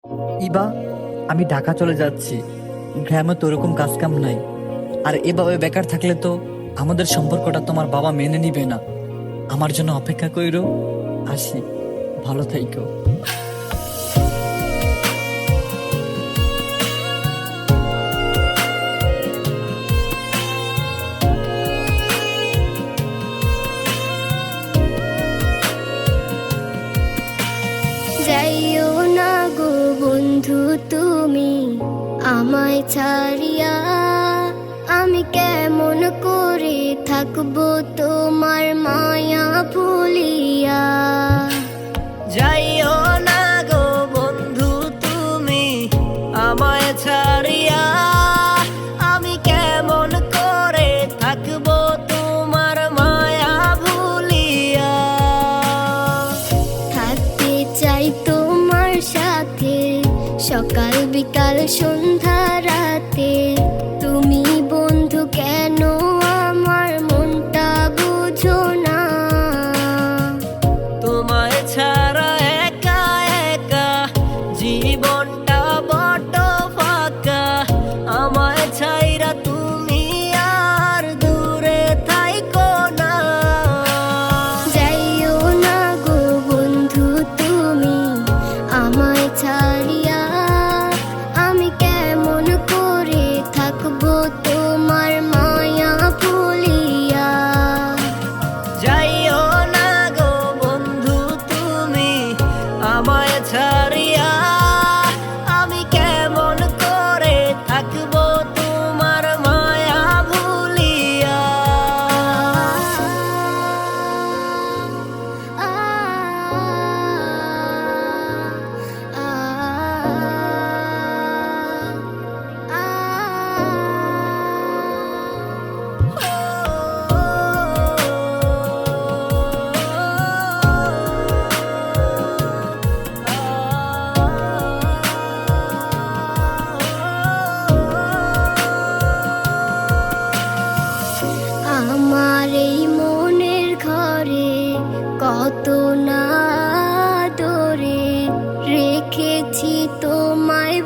ইবা, আমি ঢাকা চলে যাচ্ছি। গ্রামে তো ওরকম কাজ কাম নাই। আর এভাবে বেকার থাকলে তো আমাদের সম্পর্কটা তোমার বাবা মেনে নিবে না। আমার জন্য অপেক্ষা কইরো। আসি, ভালো থাইকো। যাইও না গো বন্ধু তুমি আমায় ছাড়িয়া, আমি কেমন করে থাকবো তোমার মায়া ভুলিয়া। যাইও না গো বন্ধু তুমি আমায় ছাড়িয়া, আমি কেমন করে থাকবো তোমার মায়া ভুলিয়া। থাকতে চাই তোমার সাথে সকাল বিকাল সন্ধ্যা রাতে, তুমি বন্ধু কেন আমার মনটা বুঝো না। তোমায় ছাড়া একা একা জীবনটা বড্ড ফাঁকা, আমায় ছাইরা তুমি আর দূরে থাইকো না। যাইও না গো বন্ধু তুমি আমায় ছাড়িয়া, আমি কেমন করে থাকবো তোমার মায়া ভুলিয়া। যাইও না গো বন্ধু তুমি আমায় ছাড়িয়া, আমি কেমন করে থাকবো তোমার মায়া ভুলিয়া। আমার এই মনের ঘরে কত না দরে রেখেছি তোমায়